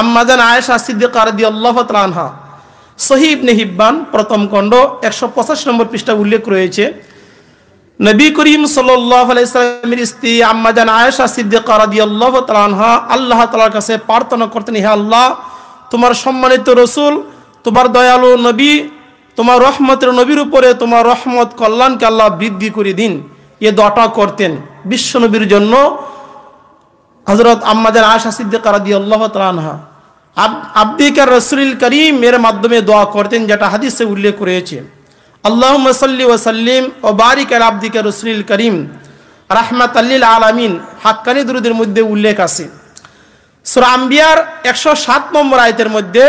আম্মাজান আয়েশা সিদ্দিকা রাদিয়াল্লাহু তাআলা আনহা সহিহ ইবনে হিব্বান প্রথম খণ্ড 185 নম্বর পৃষ্ঠা উল্লেখ রয়েছে, নবী করিম সাল্লাল্লাহু আলাইহি সাল্লামের স্ত্রী আম্মাজান আয়েশা সিদ্দিকা রাদিয়াল্লাহু তাআলা আনহা আল্লাহ তাআলার কাছে প্রার্থনা করতেন, হে আল্লাহ, তোমার সম্মানিত রাসূল, তোমার দয়ালু নবী, তোমার রহমতের নবীর উপরে তোমার রহমত কল্যাণকে আল্লাহ বৃদ্ধি করে দিন। এ দোয়াটা করতেন বিশ্ব নবীর জন্য হযরত আম্মাজান আয়েশা সিদ্দিকা রাদিয়াল্লাহু তাআলা আনহা আব্দিকা রাসূলুল কারীম এর মাধ্যমে দোয়া করতেন, যেটা হাদিসে উল্লেখ রয়েছে। আল্লাহুম্মা সাল্লি ওয়া সাল্লিম ওয়া বারিক আলা আব্দিকা রাসূলুল কারীম রাহমাতাল লিল আলামিন হাক্কানি দুরূদের মধ্যে উল্লেখ আছে। সূরা আম্বিয়ার 107 নম্বর আয়াতের মধ্যে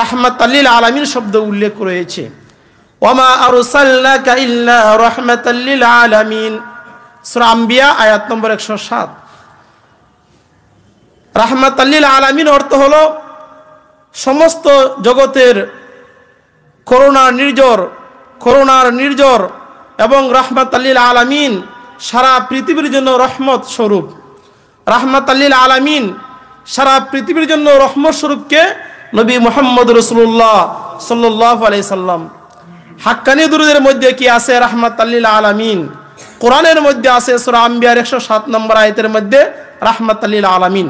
রাহমাতাল লিল আলামিন শব্দ উল্লেখ রয়েছে। ওয়া মা আরসালনাকা ইল্লা রাহমাতাল লিল আলামিন, সূরা আম্বিয়া আয়াত নম্বর 107। রাহমাতাল লিল আলামিন অর্থ হলো সমস্ত জগতের করুণার নির্জর এবং রাহমাতাল লিল আলামিন সারা পৃথিবীর জন্য রহমত স্বরূপ। রাহমাতাল লিল আলামিন সারা পৃথিবীর জন্য রহমত স্বরূপকে নবী মুহাম্মদ রাসূলুল্লাহ সাল্লাল্লাহু আলাইহি সাল্লাম। হাক্কানি দুরূদের মধ্যে কি আছে? রাহমাতাল লিল আলামিন। কোরআনের মধ্যে আছে সূরা আম্বিয়ার 107 নম্বর আয়াতের মধ্যে রাহমাতাল লিল আলামিন।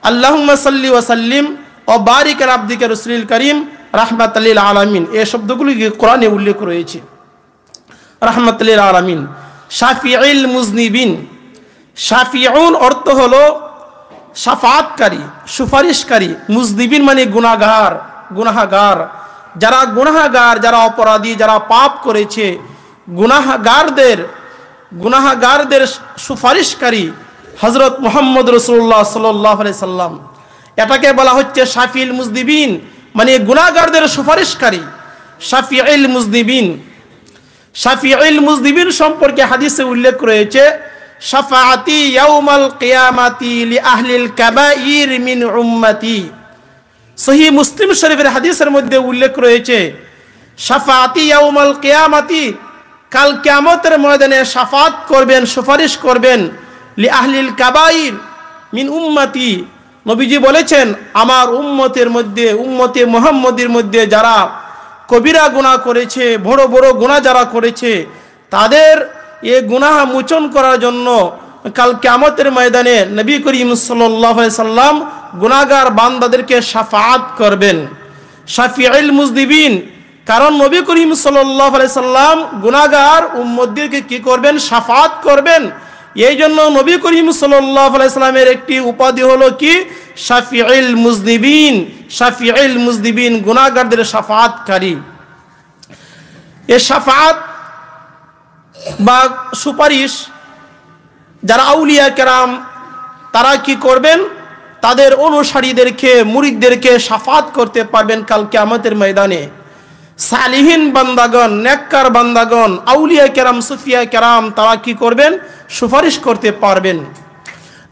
আল্লাহুম্মা সাল্লি ওয়া সাল্লিম ওয়া বারিক আলা আবদিকা রাসূলুল কারীম রাহমাতাল লিল আলামিন, এই শব্দগুলি কোরআনে উল্লেখ রয়েছে। রাহমাতাল লিল আলামিন। শাফিউল মুজনিবিন, শাফিউন অর্থ হলো শাফাআতকারী, সুপারিশকারী। মুজনিবিন মানে গুনাহগার, যারা গুনাহগার, যারা অপরাধী, যারা পাপ করেছে, গুনাহগারদের সুপারিশকারী হযরত মুহাম্মদ রাসূলুল্লাহ সাল্লাল্লাহু আলাইহি সাল্লাম। এটাকে বলা হচ্ছে শাফিউল মুজনিবিন, মানে গুনাহগারদের সুপারিশকারী। শাফিউল মুজনিবিন, শাফিউল মুজনিবিন সম্পর্কে হাদিসে উল্লেখ রয়েছে, শাফাআতি ইয়াউমাল কিয়ামাতি লি আহলিল কাবাইর মিন উম্মতি। সহিহ মুসলিম শরীফের হাদিসের মধ্যে উল্লেখ রয়েছে, শাফাআতি ইয়াউমাল কিয়ামাতি, কাল কিয়ামতের ময়দানে শাফাত করবেন, সুপারিশ করবেন, লি আহলিল কাবাইর মিন উম্মতি। নবীজি বলেছেন, আমার উম্মতের মধ্যে, উম্মতে মুহাম্মদের মধ্যে যারা কবিরা গুনাহ করেছে, বড় বড় গুনাহ যারা করেছে, তাদের এই গুনাহ মোচন করার জন্য কাল কিয়ামতের ময়দানে নবী করিম সাল্লাল্লাহু আলাইহি সাল্লাম গুনাহগার বান্দাদেরকে শাফাআত করবেন। শাফিউল মুজনিবিন, কারণ নবী করিম সাল্লাল্লাহু আলাইহি সাল্লাম গুনাহগার উম্মতদেরকে কি করবেন? শাফাআত করবেন। এই জন্য নবী করিম সাল্লাল্লাহু আলাইহি সাল্লামের একটি উপাধি হলো কি? শাফিউল মুজনিবিন। শাফিউল মুজনিবিন গুনাহগারদের শাফাআতকারী। এই শাফাআত বা সুপারিশ যারা আউলিয়া কেরাম, তারা কি করবেন? তাদের অনুসারীদেরকে, মুরিদদেরকে শাফাআত করতে পারবেন কাল কিয়ামতের ময়দানে। সালিহিন বান্দাগণ, নেককার বান্দাগণ, আউলিয়া কেরাম, সুফিয়া কেরাম, তারা কি করবেন? সুপারিশ করতে পারবেন।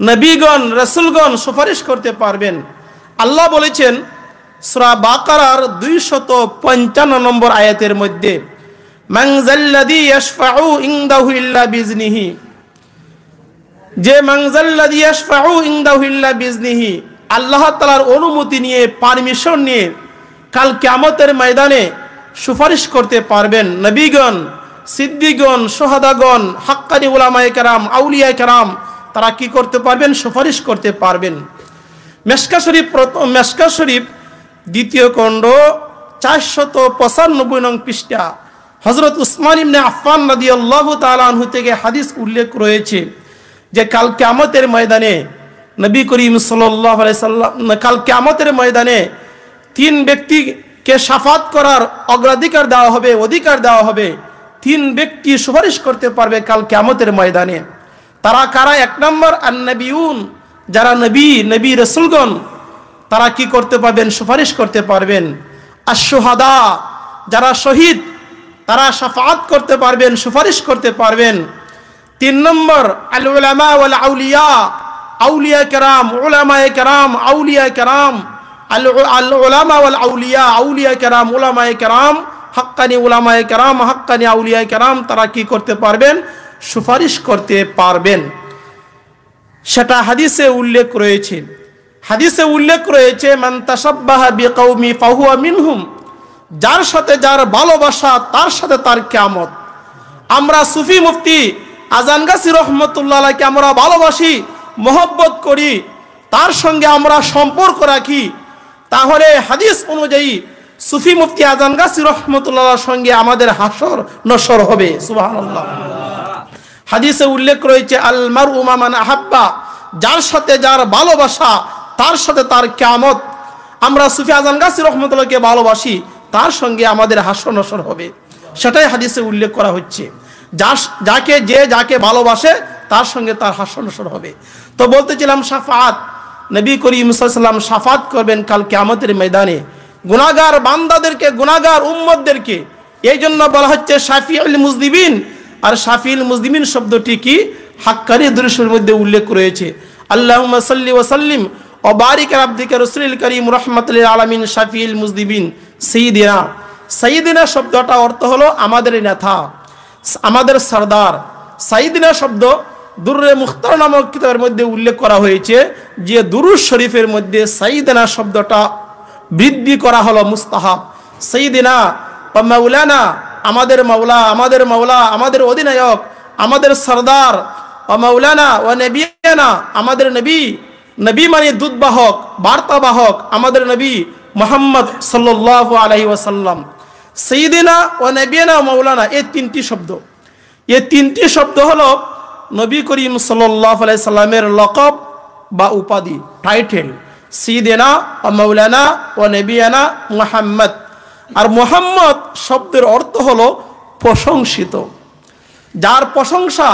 নবীগণ, রাসূলগণ সুপারিশ করতে পারবেন। আল্লাহ বলেছেন সূরা বাকারার 255 নম্বর আয়াতের মধ্যে, মান যাল্লাযী ইয়াশফাউ ইনদাহু ইল্লা বিইজনিহি, যে মান যাল্লাযী ইয়াশফাউ ইনদাহু ইল্লা বিইজনিহি, আল্লাহ তাআলার অনুমতি নিয়ে, পারমিশন নিয়ে কাল কিয়ামতের ময়দানে সুপারিশ করতে পারবেন। নবীগণ, সিদ্দিকগণ, শুহাদাগণ, হাক্কানি উলামায়ে কেরাম, আউলিয়া কেরাম, তারা কি করতে পারবেন? সুপারিশ করতে পারবেন। মেশকা শরীফ দ্বিতীয় খণ্ড 495 নং পৃষ্ঠা হযরত উসমান ইবনে আফফান রাদিয়াল্লাহু তাআলা আনহু থেকে হাদিস উল্লেখ রয়েছে যে কাল কিয়ামতের ময়দানে নবী করিম সাল্লাল্লাহু আলাইহি সাল্লাম, কাল কিয়ামতের ময়দানে 3 ব্যক্তিকে শাফাত করার অগ্রাধিকার দেওয়া হবে, অধিকার দেওয়া হবে। 3 ব্যক্তি সুপারিশ করতে পারবে কাল কিয়ামতের ময়দানে। তারা কারা? 1 নম্বর আন-নবিয়ুন, যারা নবী রাসূলগণ, তারা কি করতে পারবেন? সুপারিশ করতে পারবেন। আশ-শুহাদা, যারা শহীদ, তারা শাফাআত করতে পারবেন, সুপারিশ করতে পারবেন। 3 নম্বর আল-উলামা ওয়াল আউলিয়া, আউলিয়া কেরাম, উলামায়ে কেরাম, আউলিয়া কেরাম, আল-উলামা ওয়াল আউলিয়া, আউলিয়া কেরাম, উলামায়ে কেরাম, হাক্কানি উলামায়ে কেরাম, হাক্কানি আউলিয়া কেরাম, তারা কি করতে পারবেন? সুপারিশ করতে পারবেন। সেটা হাদিসে উল্লেখ রয়েছে। হাদিসে উল্লেখ রয়েছে মান তাশাব্বাহা বিকাউমি ফাহুয়া মিনহুম, যার সাথে যার ভালোবাসা তার সাথে তার কিয়ামত। আমরা সুফি মুফতি আজান গাছি রহমতুল্লাহ আলাইহিকে আমরা ভালোবাসি, মহব্বত করি, তার সঙ্গে আমরা সম্পর্ক রাখি, তাহলে হাদিস অনুযায়ী সুফি মুফতি আজান গাছি রহমতুল্লাহর সঙ্গে আমাদের হাসর নসর হবে। সুবহানাল্লাহ। হাদিসে উল্লেখ রয়েছে আল মারউ মা মান আহাব্বা, যার সাথে যার ভালোবাসা তার সাথে তার কিয়ামত। আমরা সুফি আজান গাছি রহমতুল্লাহকে ভালোবাসি, তার সঙ্গে আমাদের হাসর নসর হবে, সেটাই হাদিসে উল্লেখ করা হচ্ছে। যাকে ভালোবাসে তার সঙ্গে তার হাসর নসর হবে। তো বলতেছিলাম শাফাআত, নবী করিম সাল্লাল্লাহু আলাইহি ওয়াসাল্লাম শাফাআত করবেন কাল কিয়ামতের ময়দানে গুনাহগার বান্দাদেরকে, গুনাহগার উম্মতদেরকে। এই জন্য বলা হচ্ছে শাফিউল মুজনিবিন। আর শাফিউল মুজনিবিন শব্দটি কি হাক্কানি দুরূদের মধ্যে উল্লেখ রয়েছে। আল্লাহুম্মা সাল্লি ওয়া সাল্লিম ওয়া বারিক আলা আবদিকা রাসূলিল কারীম রাহমাতুল লিল আলামিন শাফিউল মুজনিবিন সাইয়্যিদিনা। সাইয়্যিদিনা শব্দটা অর্থ হলো আমাদের নেতা, আমাদের সরদার। সাইয়্যিদিনা শব্দ দুররে মুখতার নামক কিতাবের মধ্যে উল্লেখ করা হয়েছে যে দুরূদ শরীফের মধ্যে সাইয়্যিদিনা শব্দটা বৃদ্ধি করা হলো মুস্তাহাব। সাইয়্যিদিনা ওয়া মাওলানা, আমাদের মাওলা, আমাদের মাওলা, আমাদের অধিনায়ক, আমাদের সরদার, ওয়া মাওলানা ওয়া নবিয়ানা, আমাদের নবী। নবী মানে দূতবাহক, বার্তাবাহক, আমাদের নবী মুহাম্মদ সাল্লাল্লাহু আলাইহি ওয়াসাল্লাম। সাইয়্যিদিনা ওয়া নবিয়ানা ওয়া মাওলানা, এই তিনটি শব্দ হলো নবী করিম সাল্লাল্লাহু আলাইহি সাল্লামের লকব বা উপাধি, টাইটেল। সাইয়্যিদিনা ওয়া মাওলানা ওয়া নবিয়ানা মুহাম্মদ। আর মুহাম্মদ শব্দের অর্থ হলো প্রশংসিত, যার প্রশংসা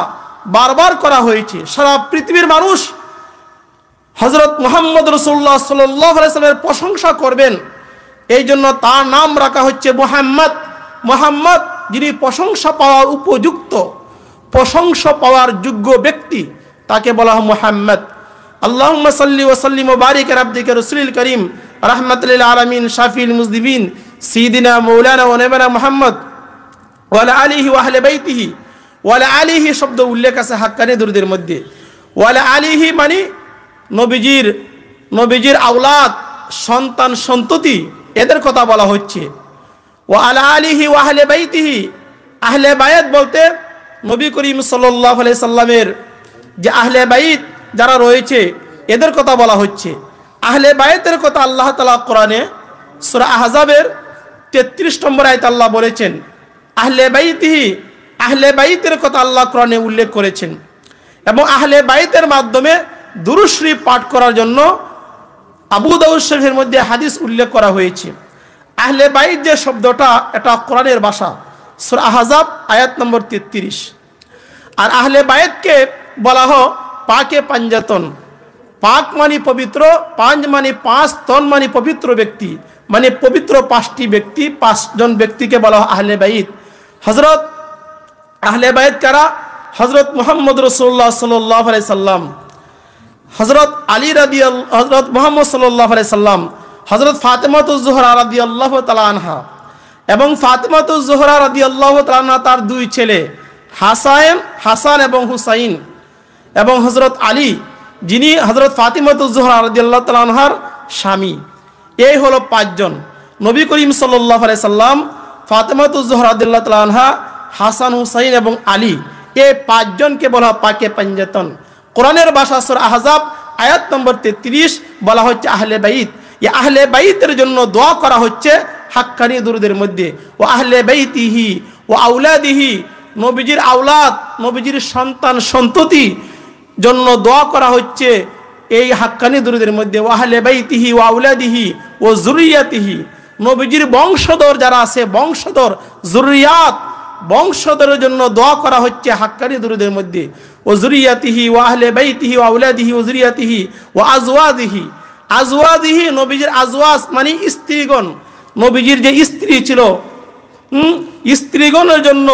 বারবার করা হয়েছে। সারা পৃথিবীর মানুষ হযরত মুহাম্মদ রাসূলুল্লাহ সাল্লাল্লাহু আলাইহি সাল্লামের প্রশংসা করবেন, এই জন্য তার নাম রাখা হচ্ছে মুহাম্মদ। মুহাম্মদ যিনি প্রশংসা পাওয়ার উপযুক্ত, প্রশংসা পাওয়ার যোগ্য ব্যক্তি, তাকে বলা হয় মুহাম্মদ। আল্লাহুম্মা সাল্লি ওয়া সাল্লিম ওয়া বারিক আলা আবদিকা রাসূলিল কারীম রাহমাতুল লিল আলামিন শাফিউল মুজনিবিন সাইয়্যিদিনা মাওলানা ওয়া নবিয়ানা মুহাম্মদ ওয়া আলা আলিহি ওয়া আহলি বাইতিহি। ওয়া আলা আলিহি শব্দ উল্লেখ আছে হাক্কানি দুরুদের মধ্যে। ওয়া আলা আলিহি মানে নবীজির আওলাদ, সন্তান সন্ততি, এদের কথা বলা হচ্ছে। ওয়া আলা আলিহি ওয়া আহলি বাইতিহি, আহলে বায়াত বলতে নবী করিম সাল্লাল্লাহু আলাইহি সাল্লামের যে আহলে বাইত যারা রয়েছে এদের কথা বলা হচ্ছে। আহলে বায়াতের কথা আল্লাহ তাআলা কোরআনে সূরা আহজাবের 33 নম্বর আয়াতে আল্লাহ বলেছেন, আহলে বাইতিহি, আহলে বাইতের কথা আল্লাহ কোরআনে উল্লেখ করেছেন। এবং আহলে বাইতের মাধ্যমে দুরূদ শরীফ পাঠ করার জন্য আবু দাউদ শরীফের মধ্যে হাদিস উল্লেখ করা হয়েছে। আহলে বাইত যে শব্দটা, এটা কোরআনের ভাষা, সূরা আহজাব আয়াত নম্বর 33। আর আহলে বাইতকে বলা হয় পাকে পাঞ্জাতন। পাক মানে পবিত্র, পাঁচ মানে পাঁচ, তন মানে পবিত্র ব্যক্তি, মানে পবিত্র পাঁচটি ব্যক্তি, 5 জন ব্যক্তিকে বলা হয় আহলে বাইত। হযরত আহলে বাইত কারা? হযরত মুহাম্মদ রাসূলুল্লাহ সাল্লাল্লাহু আলাইহি সাল্লাম, হযরত আলী রাদিয়াল্লাহু, হযরত মুহাম্মদ সাল্লাল্লাহু আলাইহি সাল্লাম, হযরত ফাতেমাতুজ জোহরা রাদিয়াল্লাহু তাআলা আনহা এবং ফাতেমাতুজ জোহরা রাদিয়াল্লাহু তাআলা আনহা তার 2 ছেলে হাসান এবং হুসাইন, এবং হযরত আলী যিনি হযরত ফাতেমাতুজ জোহরা রাদিয়াল্লাহু তাআলা আনহার স্বামী। এই হলো 5 জন। নবী করিম সাল্লাল্লাহু আলাইহি সাল্লাম, ফাতেমাতুজ জোহরা রাদিয়াল্লাহু তাআলা আনহা, হাসান, হুসাইন এবং আলী, এই 5 জনকে বলা হয় পাকে পাঞ্জাতন। কোরআনের ভাষা সূরা আহজাব আয়াত নম্বর 33 বলা হচ্ছে আহলে বাইত। এই আহলে বাইতের জন্য দোয়া করা হচ্ছে হাক্কানি দুরুদের মধ্যে। ও আহলে বাইতিহি ও আওলাদিহি, নবীজির আওলাদ, নবীজির সন্তান সন্ততি জন্য দোয়া করা হচ্ছে এই হাক্কানি দুরুদের মধ্যে। ও আহলে বাইতিহি ও আওলাদিহি ও যুররিয়াতিহি, নবীজির বংশধর যারা আছে, বংশধর, যুররিয়াত, বংশধরের জন্য দোয়া করা হচ্ছে হাক্কানি দুরুদের মধ্যে। ও যুররিয়াতিহি ও আহলে বাইতিহি ও আওলাদিহি ও যুররিয়াতিহি ও আজওয়াজিহি। আজওয়াজিহি নবীজির আজওয়াজ মানে স্ত্রীগণ, নবীজির যে স্ত্রী ছিল, স্ত্রীগণের জন্য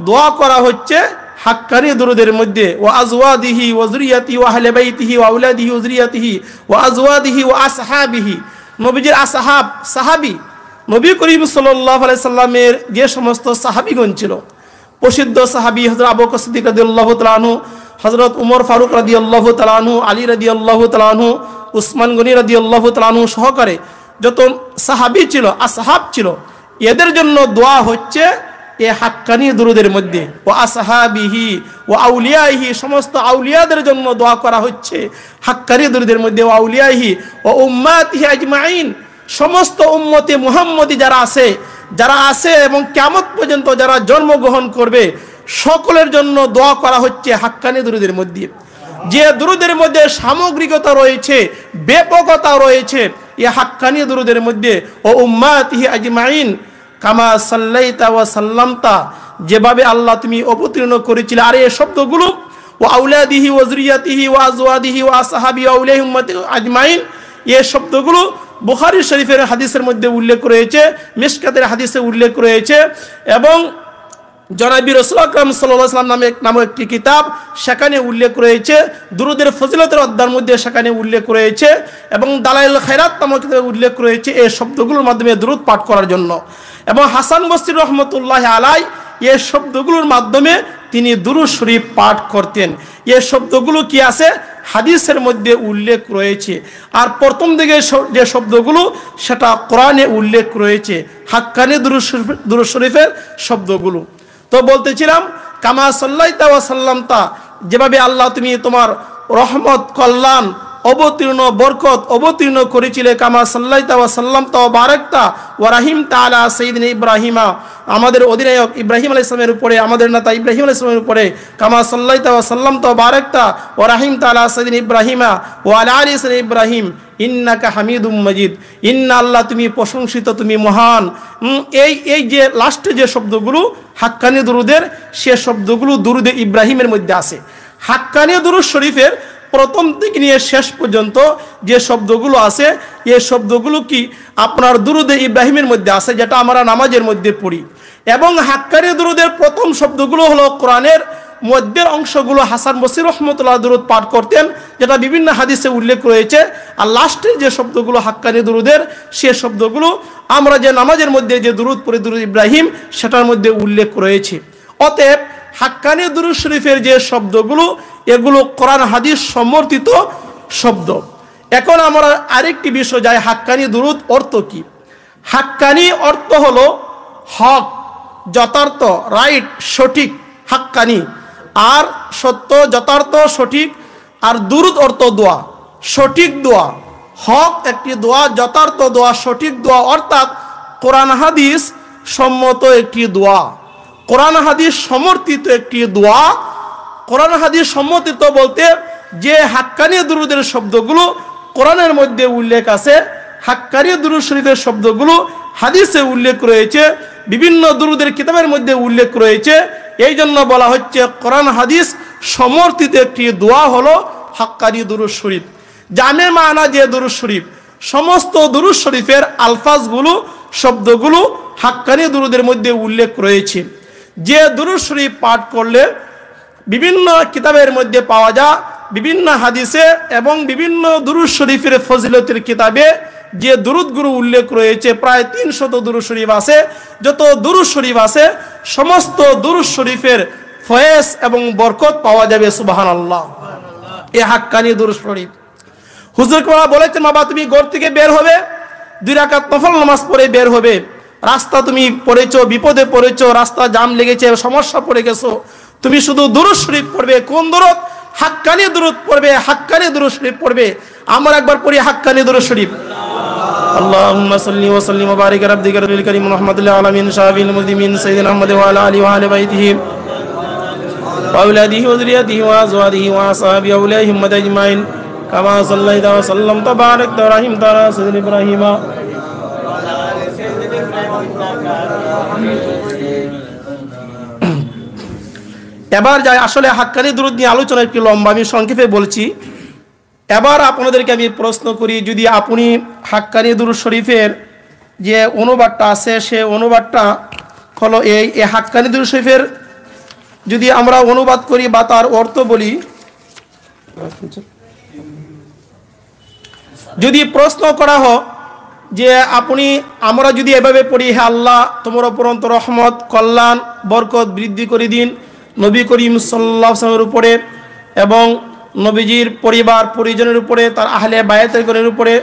দোয়া করা হচ্ছে হাক্কানি দুরুদের মধ্যে। ও আজওয়াজিহি ও যুররিয়াতিহি ও আহলে বাইতিহি ও আওলাদিহি ও যুররিয়াতিহি ও আজওয়াজিহি ও আসহাবিহি, নবীজির আসহাব, সাহাবী, নবী করিম সাল্লাল্লাহু আলাইহি সাল্লামের যে সমস্ত সাহাবীগণ ছিল, প্রসিদ্ধ সাহাবী হযরত আবু বকর সিদ্দিক রাদিয়াল্লাহু তাআলা আনহু, হযরত উমর ফারুক রাদিয়াল্লাহু তাআলা আনহু, আলী রাদিয়াল্লাহু তাআলা আনহু, উসমান গনি রাদিয়াল্লাহু তাআলা আনহু সহকারে যত সাহাবী ছিল, আসহাব ছিল, এদের জন্য দোয়া হচ্ছে এ হাক্কানি দুরুদের মধ্যে। ও আসহাবিহি ও আউলিয়াহি, সমস্ত আউলিয়াদের জন্য দোয়া করা হচ্ছে হাক্কানি দুরুদের মধ্যে। ও আউলিয়াহি ও উম্মাতিহি আজমাইন, সমস্ত উম্মতে মুহাম্মদী যারা আছে এবং কিয়ামত পর্যন্ত যারা জন্মগ্রহণ করবে সকলের জন্য দোয়া করা হচ্ছে হাক্কানি দুরুদের মধ্যে। যে দুরুদের মধ্যে সামগ্রিকতা রয়েছে, ব্যাপকতা রয়েছে, এ হাক্কানি দুরুদের মধ্যে। ও উম্মাতিহি আজমাইন কামা সাল্লাইতা ওয়া সাল্লামতা, যেভাবে আল্লাহ তুমি অবতীর্ণ করেছিলে। আর এই শব্দগুলো ও আউলাদিহি ওয়া যুরিয়াতিহি ওয়া আজওয়াদিহি ওয়া আসহাবি ওয়া আউলিয়া উম্মতি আজমাইন, এই শব্দগুলো বুখারী শরীফের হাদিসের মধ্যে উল্লেখ রয়েছে, মিশকাতের হাদিসে উল্লেখ রয়েছে, এবং জনাবি রাসূল আকরাম সাল্লাল্লাহু আলাইহি ওয়াসাল্লাম নামে একটি কিতাব, সেখানে উল্লেখ রয়েছে। দুরুদের ফজিলতের অধ্যায়ের মধ্যে সেখানে উল্লেখ রয়েছে, এবং দালাইল খায়রাত নামক কিতাবে উল্লেখ রয়েছে এই শব্দগুলোর মাধ্যমে দুরুদ পাঠ করার জন্য। এবং হাসান বসরি রহমতুল্লাহ আলাই এই শব্দগুলোর মাধ্যমে তিনি দুরুদ শরীফ পাঠ করতেন। এই শব্দগুলো কি আছে? হাদিসের মধ্যে উল্লেখ রয়েছে। আর প্রথম দিকে যে শব্দগুলো সেটা কোরআনে উল্লেখ রয়েছে, হাক্কানি দুরুদ শরীফের শব্দগুলো। তো বলতেছিলাম কামা সাল্লাইতা ওয়া সাল্লামতা, যেভাবে আল্লাহ তুমি তোমার রহমত, কল্যাণ, অবতীর্ণ, বরকত অবতীর্ণ করেছিলে। কামা সাল্লাইতা ওয়া সাল্লামতা ওয়া বারাকতা ওয়া রাহিমতা আলা সাইয়্যিদিনা ইব্রাহিমা, আমাদের অধিনায়ক ইব্রাহিম আলাইহিস সালামের উপরে, আমাদের নেতা ইব্রাহিম আলাইহিস সালামের উপরে। কামা সাল্লাইতা ওয়া সাল্লামতা ওয়া বারাকতা ওয়া রাহিমতা আলা সাইয়্যিদিনা ইব্রাহিমা ওয়া আলা আলি সাইয়্যিদিনা ইব্রাহিম ইন্নাকা হামিদুম মাজিদ। ইন্না, আল্লাহ তুমি প্রশংসিত, তুমি মহান। এই যে লাস্টে যে শব্দগুলো হাক্কানি দুরুদের, সে শব্দগুলো দুরুদে ইব্রাহিমের মধ্যে আছে। হাক্কানি দুরুদ শরীফের প্রথম থেকে নিয়ে শেষ পর্যন্ত যে শব্দগুলো আছে, এই শব্দগুলো কি আপনার দুরুদে ইব্রাহিমের মধ্যে আছে, যেটা আমরা নামাজের মধ্যে পড়ি। এবং হাক্কানি দুরুদের প্রথম শব্দগুলো হলো কোরআনের মধ্যের অংশগুলো হাসান বসরি রহমতুল্লাহ দুরুদ পাঠ করতেন, যেটা বিভিন্ন হাদিসে উল্লেখ রয়েছে। আর লাস্টের যে শব্দগুলো হাক্কানি দুরুদের, সে শব্দগুলো আমরা যে নামাজের মধ্যে যে দুরুদ পড়ি, দুরুদ ইব্রাহিম, সেটার মধ্যে উল্লেখ রয়েছে। অতএব হাক্কানি দুরুদ শরীফের যে শব্দগুলো, এগুলো কোরআন হাদিস সমর্থিত শব্দ। এখন আমরা আরেকটি বিষয় যাই, হাক্কানি দুরুদ অর্থ কি? হাক্কানি অর্থ হলো হক, যথার্থ, রাইট, সঠিক, হাক্কানি। আর সত্য, যথার্থ, সঠিক। আর দুরুদ অর্থ দোয়া, সঠিক দোয়া, হক একটি দোয়া, যথার্থ দোয়া, সঠিক দোয়া, অর্থাৎ কোরআন হাদিস সম্মত একটি দোয়া, কোরআন হাদিস সমর্থিত একটি দোয়া। কোরআন হাদিস সম্মতিত বলতে যে হাক্কানি দুরুদের শব্দগুলো কোরআনের মধ্যে উল্লেখ আছে, হাক্কানি দুরুদ শরীফের শব্দগুলো হাদিসে উল্লেখ রয়েছে, বিভিন্ন দুরুদের কিতাবের মধ্যে উল্লেখ রয়েছে। এই জন্য বলা হচ্ছে কোরআন হাদিস সমর্থিত একটি দোয়া হলো হাক্কানি দুরুদ শরীফ। জামে মানা যে দুরুদ শরীফ, সমস্ত দুরুদ শরীফের আলফাজগুলো, শব্দগুলো হাক্কানি দুরুদের মধ্যে উল্লেখ রয়েছে। যে দুরুদ শরীফ পাঠ করলে বিভিন্ন কিতাবের মধ্যে পাওয়া যায়, বিভিন্ন হাদিসে এবং বিভিন্ন দুরুদ শরীফের ফজিলতের কিতাবে যে দুরুদগুলো উল্লেখ রয়েছে, প্রায় 300 দুরুদ শরীফ আছে। যত দুরুদ শরীফ আছে সমস্ত দুরুদ শরীফের ফয়েজ এবং বরকত পাওয়া যাবে। সুবহানাল্লাহ। এই হাক্কানি দুরুদ শরীফ হুজুর কোরা বলেছেন, বাবা তুমি ঘর থেকে বের হবে, 2 রাকাত নফল নামাজ পড়ে বের হবে, রাস্তা তুমি পড়েছো, বিপদে পড়েছো, রাস্তা জাম লেগেছে, সমস্যা পড়ে গেছো, তুমি শুধু দুরুদ শরীফ পড়বে। কোন দুরুদ? হাক্কানি দুরুদ পড়বে, হাক্কানি দুরুদ শরীফ পড়বে। আমরা একবার পড়ি হাক্কানি দুরুদ শরীফ। আল্লাহুম্মা সাল্লি ওয়া সাল্লিম ওয়া বারিক আলা আবদিকা রাব্বিল কারীম মুহাম্মাদিল আলামিন শাফিল মুযলিমিন সাইয়্যিদিনা মুহাম্মাদ ওয়া আলা আলিহি ওয়া আহলি বাইতিহি ওয়া আওলাদিহি ওয়া যুররিয়াতিহি ওয়া আজওয়াজিহি ওয়া আসহাবিহি ওয়া উলাইহিম আজমাইন কামা সাল্লাইতা ওয়া সাল্লামতা বারাকতা ওয়া রাহিমতা আলা সাইয়্যিদিনা ইব্রাহিমা। এবার যাই আসলে হাক্কানি দুরুদ নিয়ে আলোচনা একটু লম্বা, আমি সংক্ষেপে বলছি। এবার আপনাদেরকে আমি প্রশ্ন করি, যদি আপনি হাক্কানি দুরুদ শরীফের যে অনুবাদটা আছে, সে অনুবাদটা হলো এই হাক্কানি দুরুদ শরীফের যদি আমরা অনুবাদ করি বা তার অর্থ বলি, যদি প্রশ্ন করা হয় যে আমরা যদি এভাবে পড়ি, হে আল্লাহ তোমার অপরন্ত রহমত, কল্যাণ, বরকত বৃদ্ধি করে দিন নবী করিম সাল্লাল্লাহু আলাইহি ওয়াসাল্লামের উপরে, এবং নবীজির পরিবার পরিজনের উপরে, তার আহলে বায়াতের গণের উপরে,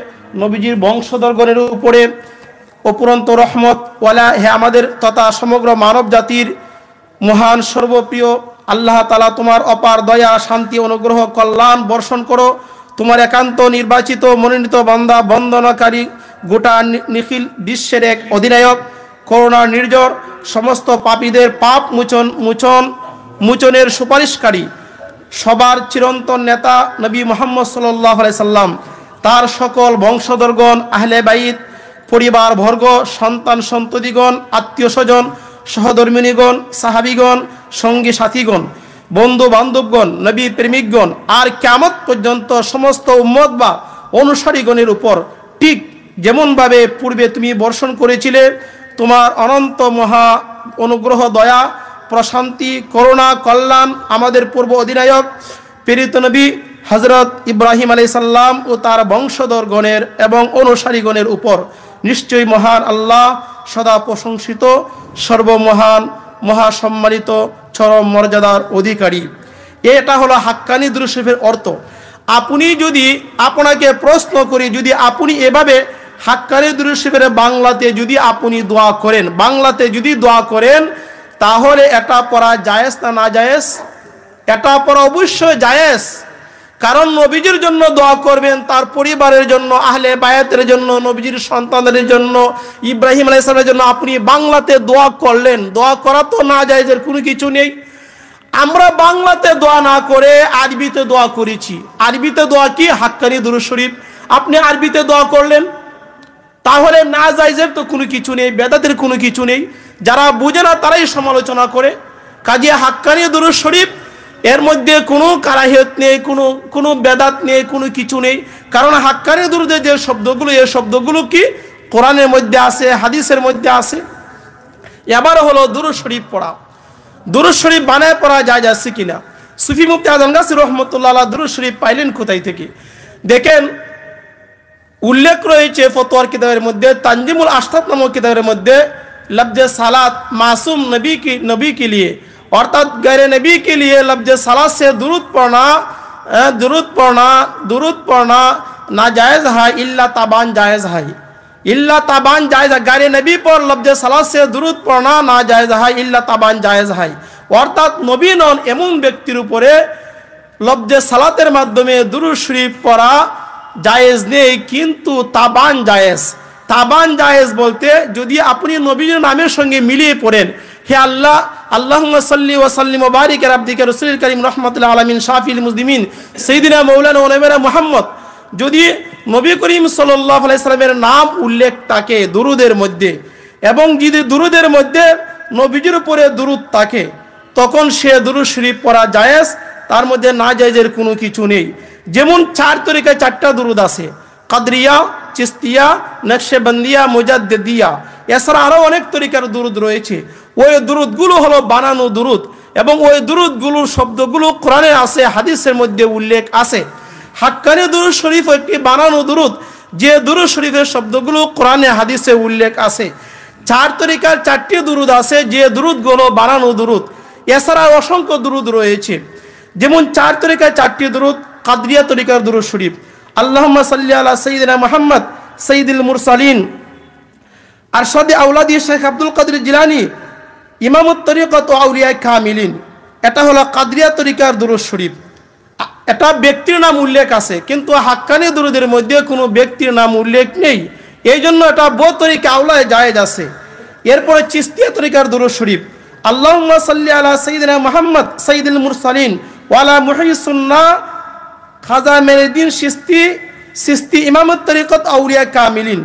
নবীজির বংশধরগণের উপরে অপুরন্ত রহমত ওয়ালা হে আমাদের তথা সমগ্র মানব জাতির মহান সর্বপ্রিয় আল্লাহ তাআলা তোমার অপার দয়া, শান্তি, অনুগ্রহ, কল্যাণ বর্ষণ করো। তোমার একান্ত নির্বাচিত মনোনীত বান্দা বন্দনাকারী গোটা নিখিল বিশ্বের এক অধিনায়ক, করুণার নির্ঝর, সমস্ত পাপীদের পাপ মোচনের সুপারিশকারী, সবার চিরন্তন নেতা নবী মুহাম্মদ সাল্লাল্লাহু আলাইহি সাল্লাম, তার সকল বংশধরগণ, আহলে বাইত, পরিবার বর্গ, সন্তান সন্ততিগণ, আত্মীয় স্বজন, সহধর্মিনীগণ, সাহাবিগণ, সঙ্গী সাথীগণ, বন্ধু বান্ধবগণ, নবী প্রেমিকগণ আর কিয়ামত পর্যন্ত সমস্ত উম্মত বা অনুসারীগণের উপর ঠিক যেমনভাবে পূর্বে তুমি বর্ষণ করেছিলে তোমার অনন্ত মহা অনুগ্রহ, দয়া, প্রশান্তি, করুণা, কল্যাণ আমাদের পূর্ব অধিনায়ক প্রেরিত নবী হযরত ইব্রাহিম আলাইহিস সালাম ও তার বংশধরগণের এবং অনুসারীগণের উপর নিশ্চয়ই মহান আল্লাহ সদা প্রশংসিত, সর্বমহান, মহাসম্মানিত, চরম মর্যাদার অধিকারী। এটা হলো হাক্কানি দুরূদ শরীফের অর্থ। আপনি যদি আপনাকে প্রশ্ন করি, যদি আপনি এভাবে হাক্কানি দুরূদ শরীফের বাংলাতে যদি আপনি দোয়া করেন, বাংলাতে যদি দোয়া করেন, তাহলে এটা পড়া জায়েজ না না জায়েজ? এটা পড়া অবশ্যই জায়েজ। কারণ নবীজির জন্য দোয়া করবেন, তার পরিবারের জন্য, আহলে বায়াতের জন্য, নবীজির সন্তানদের জন্য, ইব্রাহিম আলাইহিস সালামের জন্য আপনি বাংলাতে দোয়া করলেন। দোয়া করা তো না জায়েজের কোনো কিছু নেই। আমরা বাংলাতে দোয়া না করে আরবিতে দোয়া করেছি। আরবিতে দোয়া কি? হাক্কানি দুরূদ শরীফ। আপনি আরবিতে দোয়া করলেন, তাহলে না জায়েজের তো কোনো কিছু নেই, বেদাতের কোনো কিছু নেই। যারা বুঝে না তারাই সমালোচনা করে। কাজে হাক্কানি দুরূদ শরীফ এর মধ্যে কোনো কারাহিয়ত নেই, কোনো বেদাত নেই, কোনো কিছু নেই। কারণ হাক্কানি দুরূদের যে শব্দগুলো, এই শব্দগুলো কি কোরআনের মধ্যে আছে, হাদিসের মধ্যে আছে। এবার হলো দুরূদ শরীফ পড়া। দুরূদ শরীফ বানায় পড়া যায় যাচ্ছে কিনা? সুফি মুফতি আজম গাছী রহমতুল্লাহ আলাইহি দুরূদ শরীফ পাইলেন কোথায় থেকে? দেখেন, উল্লেখ রয়েছে ফতোয়ার কিতাবের মধ্যে, তানজিমুল আশতাত নামক কিতাবের মধ্যে, লফজ সালাত मासूम नबी के लिए अर्थात गैर नबी के लिए लफ्ज सलात से दुरूद पढ़ना नाजायज़ है, इल्ला ताबान जायज़ है। इल्ला ताबान जायज़ है। गैर नबी पर लफ्ज सलात से दुरूद पढ़ना नाजायज़ है, इल्ला ताबान जायज़ है। अर्थात नबी नन एमन व्यक्तिर उपरे लफ्ज सालातेर माध्यमे दुरूद शरीफ पढ़ा जायज़ नेই, किन्तु ताबान जायज़। ताबान जायज़ बोलते यदि अपनी नबीर नामेर संगे मिलिए पड़ेन, हे अल्लाह अल्लाहुम्मा सल्ली व सल्लिम व बारिक अला अब्दिका रसूलिल करीम रहमतुल आलामीन शाफिल मुस्लिमीन सय्यिदिना मौलाना व नबीना मुहम्मद, यदि नबी करीम सल्लल्लाहु अलैहि वसल्लमेर नाम उल्लेख থাকে দুরুদের মধ্যে এবং যদি দুরুদের মধ্যে নবীজির উপরে দুরুদ থাকে, তখন সে দুরুদ শরীফ পড়া জায়েজ, তার মধ্যে না জায়েজের কোনো কিছু নেই। যেমন চার তরিকায় চারটা দুরুদ আছে, কাদরিয়া, চিস্তিয়া, নকশবন্দিয়া, মুজাদ্দিদিয়া। এছাড়া আরও অনেক তরিকার দুরুদ রয়েছে। ওই দুরুদগুলো হলো বানানো দুরুদ এবং ওই দুরুদগুলোর শব্দগুলো কোরআনে আছে, হাদিসের মধ্যে উল্লেখ আছে। হাক্কানি দুরুদ শরীফ একটি বানানো দুরুদ, যে দুরুদ শরীফের শব্দগুলো কোরআনে হাদিসে উল্লেখ আছে। চার তরিকার চারটি দুরুদ আছে, যে দুরুদগুলো বানানো দুরুদ। এছাড়া অসংখ্য দুরুদ রয়েছে। যেমন চার তরিকার চারটি দুরুদ, কাদরিয়া তরিকার দুরুদ শরীফ, আল্লাহুম্মা সাল্লি আলা সাইয়্যিদিনা মুহাম্মদ সাইয়্যিদুল মুরসালিন, আরশাদে আওলাদি শেখ আব্দুল কাদের জিলানী, ইমামুত তরিকত আউলিয়া কামিলিন। এটা হলো কাদরিয়া তরিকার দুরূদ শরীফ। এটা ব্যক্তির নাম উল্লেখ আছে, কিন্তু হাক্কানি দুরুদের মধ্যে কোনো ব্যক্তির নাম উল্লেখ নেই। এই জন্য এটা বহু তরিকা আওলায় জায়েজ আছে। এরপরে চিস্তিয়া তরিকার দুরূদ শরীফ, আল্লাহুম্মা সাল্লি আলা সাইয়্যিদিনা মুহাম্মদ সাইয়্যিদুল মুরসালিন ওয়া আলা মুহয়্যিস সুন্নাহ খাজা মেনুদ্দিন চিশতি ইমামুত তরিকত আউলিয়া কামিলিন।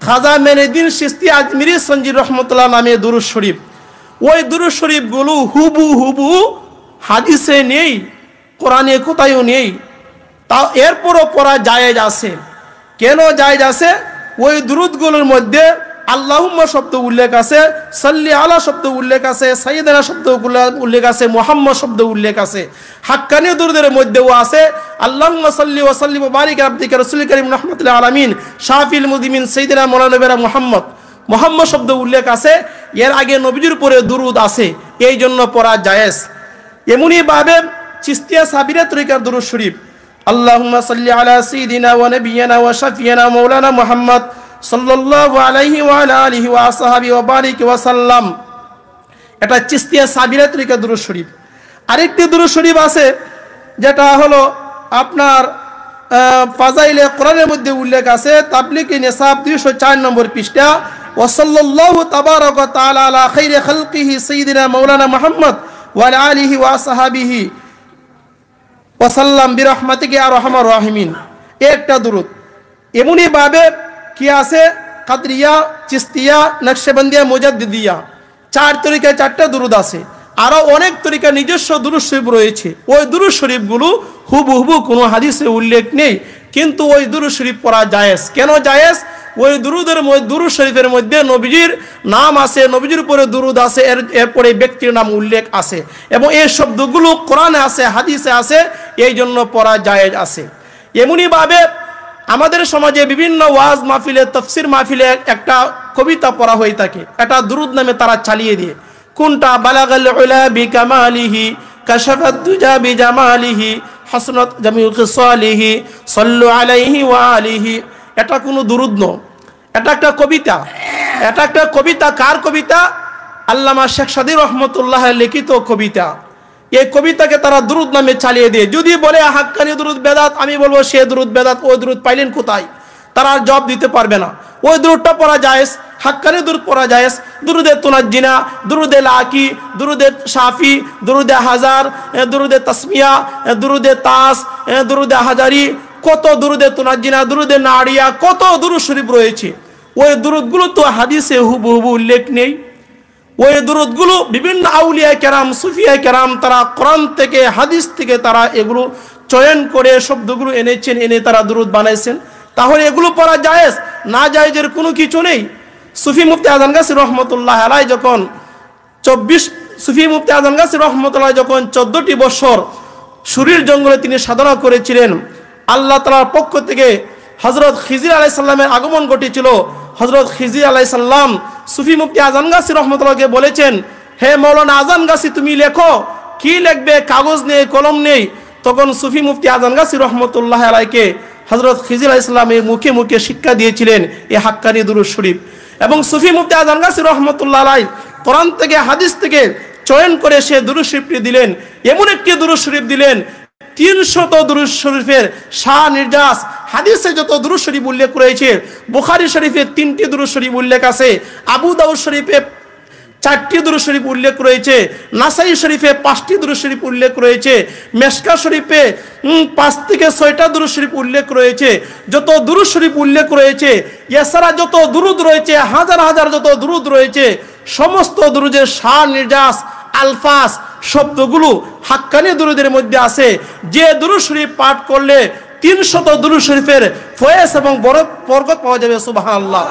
খাজা মেনুদ্দিন চিশতি আজমিরি সঞ্জির রহমতুল্লাহ নামে দুরূদ শরীফ। ওই দুরূদ শরীফগুলো হুবহু হাদিসে নেই, কোরআনে কোথাও নেই। তা এরপরও পড়া জায়েজ আছে। কেন জায়েজ আছে? ওই দুরূদগুলোর মধ্যে আল্লাহুম্মা শব্দ উল্লেখ আছে, সাল্লি আলা শব্দ উল্লেখ আছে, সাইয়্যিদানা শব্দ উল্লেখ আছে, মুহাম্মদ শব্দ উল্লেখ আছে। হাক্কানি দুরুদের মধ্যেও আছে আল্লাহুম্মা সাল্লি ওয়া সাল্লিম ওয়া বারিক আলা আবদিকা রাসূলিল কারীম রাহমাতুল আলামিন শাফিল মুসলিমিন সাইয়্যিদিনা মওলানা নবীনা মুহাম্মদ শব্দ উল্লেখ আছে। এর আগে নবীজির উপরে দুরুদ আছে, এই জন্য পড়া জায়েজ। এমনিভাবে চিস্তিয়া সাবিরা তরিকার দুরূদ শরীফ, আল্লাহুম্মা সাল্লি আলা সাইয়্যিদিনা ওয়া নাবিয়িনা ওয়া শাফিয়ানা মাওলানা মুহাম্মদ সাল্লাল্লাহু আলাইহি ওয়া আলা আলিহি ওয়া আসহাবিহি ওয়া বারিক ওয়া সাল্লাম। এটা চিস্তিয়া সাবিরা তরিকার দুরূদ শরীফ। আরেকটি দুরূদ শরীফ আছে যেটা হলো আপনার ফাজাইলে কোরআনের মধ্যে উল্লেখ আছে, তাবলিগে নিসাব 204 নম্বর পৃষ্ঠা, ওয়া সাল্লাল্লাহু তাবারাকা ওয়া তাআলা আলা খাইরি খালকিহি সাইয়্যিদিনা মাওলানা মুহাম্মদ ওয়া আলা আলিহি ওয়া আসহাবিহি ওয়া সাল্লাম বিরহমাতিকা ইয়া আরহামার রাহিমিন। একটা দুরূদ এমনই ভাবে কি আছে, কাদরিয়া, চিস্তিয়া, নকশবন্দিয়া, মুজাদ্দিদিয়া, 4 তরিকায় 4টা দুরূদ আছে। আরও অনেক তরিকা নিজস্ব দুরূদ শরীফ রয়েছে। ওই দুরূদ শরীফগুলো হুবহু কোনো হাদিসে উল্লেখ নেই, কিন্তু ওই দুরূদ শরীফ পড়া জায়েজ। কেন জায়েজ? ওই দুরূদ শরীফের মধ্যে নবীজির নাম আছে, নবীজির উপরে দুরূদ আছে, এরপরে ব্যক্তির নাম উল্লেখ আছে, এবং এই শব্দগুলো কোরআনে আছে, হাদিসে আছে, এই জন্য পড়া জায়েজ আছে। এমনিভাবে আমাদের সমাজে বিভিন্ন ওয়াজ মাহফিলে, তাফসির মাহফিলে একটা কবিতা পড়া হয়ে থাকে, এটা দুরূদ নামে তারা চালিয়ে দিয়ে। কোনটা? বালাগাল উলা বিকামালিহি কাশাফাত দুজা বিজামালিহি হাসনাত জামিউ খিসালিহি সাল্লু আলাইহি ওয়া আলিহি। এটা কোনো দুরূদ নয়, এটা একটা কবিতা। এটা একটা কবিতা। কার কবিতা? আল্লামা শেখ সাদী রহমতুল্লাহ লিখিত কবিতা। এই কবিতাকে তারা দুরূদ নামে চালিয়ে দিয়ে। যদি বলে হাক্কানি দুরূদ বেদাত, আমি বলবো সে দুরূদ বেদাত। ওই দুরূদ পাইলেন কোথায়? তারা আর জবাব দিতে পারবে না। ওই দুরূদটা পড়া জায়েজ, হাক্কানি দুরূদ পড়া জায়েজ। দুরূদে তুনাজ্জিনা, দুরূদে লাকি, দুরূদে শাফি, দুরূদে হাজার, দুরূদে তাসমিয়া, দুরূদে তাস, দুরূদে হাজারি, কত দুরূদে তুনাজ্জিনা, দুরূদে নাড়িয়া, কত দুরূদ শরীফ রয়েছে। ওই দুরূদগুলো তো হাদিসে হুবহু উল্লেখ নেই। ওই দুরূদগুলো বিভিন্ন আউলিয়া কেরাম, সুফিয়া কেরাম তারা কোরআন থেকে, হাদিস থেকে তারা এগুলো চয়ন করে শব্দগুলো এনেছেন, এনে তারা দুরূদ বানাইছেন। তাহলে এগুলো পড়া জায়েজ, না জায়েজের কোনো কিছু নেই। সুফি মুফতি আজম গাছী রহমতুল্লাহ আলাই যখন 14টি বছর সুরির জঙ্গলে তিনি সাধনা করেছিলেন, আল্লাহ তাআলার পক্ষ থেকে হযরত খিজির আলাইহিস সালামের আগমন ঘটেছিল। হযরত খিজির আলাইহিস সালাম সুফি মুফতি আজম গাছী রহমতুল্লাহকে বলেছেন, হে মাওলানা আজম গাছী, তুমি লেখো। কি লিখবে? কাগজ নেই, কলম নেই। তখন সুফি মুফতি আজম গাছী রহমতুল্লাহ আলাইকে হযরত খিজির আলাইহিস সালামের মুখে মুখে শিক্ষা দিয়েছিলেন এই হাক্কানি দুরূদ শরীফ। এবং সুফি মুফতি আজম গাছী রহমতুল্লাহ আলাই কোরআন থেকে, হাদিস থেকে চয়ন করে সে দুরূদ শরীফটি দিলেন। এমন একটি দুরূদ শরীফ দিলেন, 300 দুরূদ শরীফের শাহ নির্যাস। হাদিসে যত দুরূদ শরীফ উল্লেখ রয়েছে, বুখারী শরীফে 3টি দুরূদ শরীফ উল্লেখ আছে, আবু দাউদ শরীফে 4টি দুরূদ শরীফ উল্লেখ রয়েছে, নাসাই শরীফে 5টি দুরূদ শরীফ উল্লেখ রয়েছে, মেশকা শরীফে 5 থেকে 6টা দুরূদ শরীফ উল্লেখ রয়েছে। যত দুরূদ শরীফ উল্লেখ রয়েছে, এছাড়া যত দুরূদ রয়েছে, হাজার হাজার যত দুরূদ রয়েছে, সমস্ত দুরূদের শাহ নির্যাস, আলফাজ, শব্দগুলো হাক্কানি দুরূদের মধ্যে আছে। যে দুরূদ শরীফ পাঠ করলে 300 দুরূদ শরীফের ফয়েজ এবং বরকত পাওয়া যাবে। সুবহানাল্লাহ।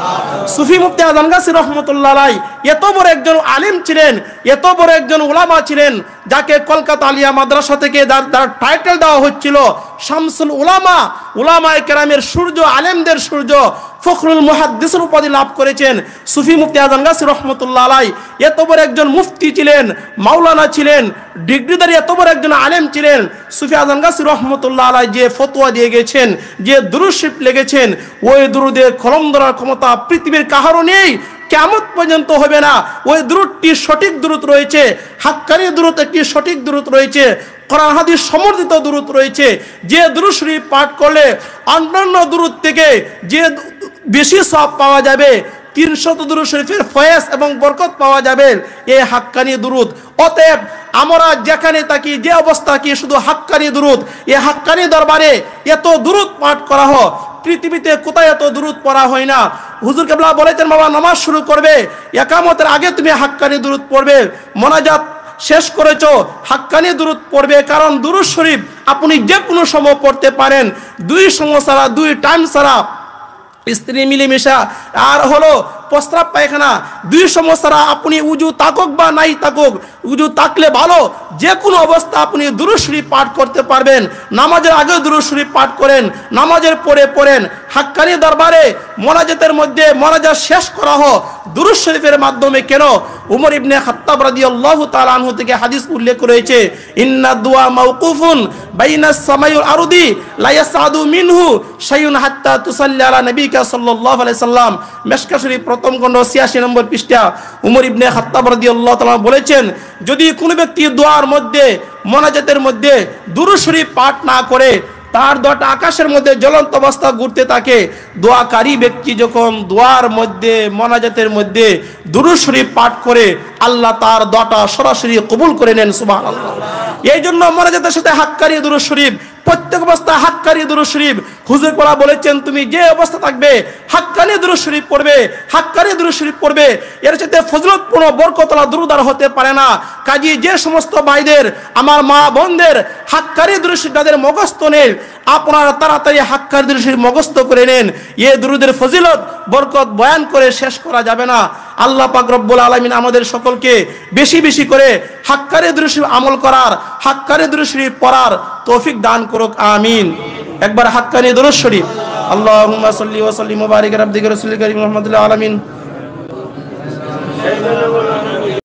সুফি মুফতি আজম গাছী রহমতুল্লাহ আলাই এত বড় একজন আলিম ছিলেন, এত বড় একজন উলামা ছিলেন, যাকে কলকাতা আলিয়া মাদ্রাসা থেকে তার টাইটেল দেওয়া হচ্ছিল শামসুল উলামা, উলামায়ে কেরামের সূর্য, আলেমদের সূর্য, ফখরুল মুহাদ্দিসের উপাধি লাভ করেছেন সুফি মুফতি আজম গাছী রহমতুল্লাহ আলাই। এত বড় একজন মুফতি ছিলেন, মাওলানা ছিলেন, ডিগ্রিধারী এত বড় একজন আলেম ছিলেন। সুফি আজম গাছী রহমতুল্লাহ আলাই যে ফতোয়া দিয়ে গেছেন, যে দুরূদ শরীফ লিখেছেন, ওই দুরূদের কলম ধরার ক্ষমতা পৃথিবীর কাহারও নেই, কিয়ামত পর্যন্ত হবে না। ওই দুরূদটি সঠিক দুরূদ রয়েছে, হাক্কানি দুরূদ একটি সঠিক দুরূদ রয়েছে, কোরআন হাদিস সমর্থিত দুরূদ রয়েছে। যে দুরূদ শরীফ পাঠ করলে অন্যান্য দুরূদ থেকে যে বেশি সওয়াব পাওয়া যাবে, 300 দুরূদ শরীফের ফয়েজ এবং বরকত পাওয়া যাবে এই হাক্কানি দুরূদ। অতএব আমরা যেখানে থাকি, যে অবস্থা কি, শুধু হাক্কানি দুরূদ, এই হাক্কানি দরবারে এত দুরূদ পাঠ করা হয়। পৃথিবীতে কোথায় এত দুরূদ পড়া হয় না। হুজুর কেবলা বলেছেন, বাবা নামাজ শুরু করবে, ইকামতের আগে তুমি হাক্কানি দুরূদ পড়বে, মোনাজাত শেষ করেছো হাক্কানি দুরূদ পড়বে। কারণ দুরূদ শরীফ আপনি যে কোনো সময় পড়তে পারেন। 2 সময় ছাড়া, 2 টাইম ছাড়া, স্ত্রী মিলেমিশা আর হলো প্রস্রাব পায়খানা, দুই সমস্যা আপনি উজু তাকুক বা নাই তাকুক, উজু তাকলে ভালো, যে কোনো অবস্থা আপনি দুরূদ শরীফ পাঠ করতে পারবেন। নামাজের আগে দুরূদ শরীফ পাঠ করেন, নামাজের পরে পড়েন। হাক্কানি দরবারে মোনাজাতের মধ্যে মোনাজাত শেষ করা হয় দুরূদ শরীফের মাধ্যমে। কেন? উমর ইবনে খাত্তাব রাদিয়াল্লাহু তাআলা আনহু থেকে হাদিস উল্লেখ রয়েছে, ইন্না দুআ মাওকুফুন বাইনাস সামাই ওয়াল আরদি লা ইয়াসআদু মিনহু শাইউন হাত্তা তুসাল্লি আলা নবিকা সাল্লাল্লাহু আলাইহি সাল্লাম। মিশকাত শরীফ প্রথম খণ্ড 86 নম্বর পৃষ্ঠা উমর ইবনে খাত্তাব রাদিয়াল্লাহু তাআলা বলেছেন, যদি কোনো ব্যক্তি দোয়ার মধ্যে মোনাজাতের মধ্যে দুরূদ শরীফ পাঠ না করে, তার দোয়াটা আকাশের মধ্যে জ্বলন্ত অবস্থা ঘুরতে থাকে। দোয়াকারী ব্যক্তি যখন দোয়ার মধ্যে মোনাজাতের মধ্যে দুরূদ শরীফ পাঠ করে, আল্লাহ তার দোয়াটা সরাসরি কবুল করে নেন। সুবহানাল্লাহ। এই জন্য মোনাজাতের সাথে হাক্কানি দুরূদ শরীফ, প্রত্যেক অবস্থায় হাক্কানি দুরূদ শরীফ। হুজুর কোলা বলেছেন, তুমি যে অবস্থা থাকবে হাক্কানি দুরূদ শরীফ পড়বে, হাক্কানি দুরূদ শরীফ পড়বে। এর সাথে ফজলতপূর্ণ বরকতওয়ালা দুরূদ আর হতে পারে না। কাজী যে সমস্ত ভাইদের, আমার মা বোনদের হাক্কানি দুরূদ শরীফ তাদের মুখস্থ নেই, আপনারা তাড়াতাড়ি হাক্কানি দুরূদ শরীফ মুখস্থ করে নেন। এই দুরূদের ফজিলত বরকত বয়ান করে শেষ করা যাবে না। আল্লাহ পাক রব্বুল আলামিন আমাদের সকলকে বেশি বেশি করে হাক্কানি দুরূদ শরীফ আমল করার, হাক্কানি দুরূদ শরীফ পড়ার তৌফিক দান করুক, আমিন। একবার হাক্কানি দুরূদ শরীফ। আল্লাহুম্মা সাল্লি ওয়া সাল্লিম ওয়া বারিক আলা আবদিকা রাসূলিকা মুহাম্মাদিল আলামিন।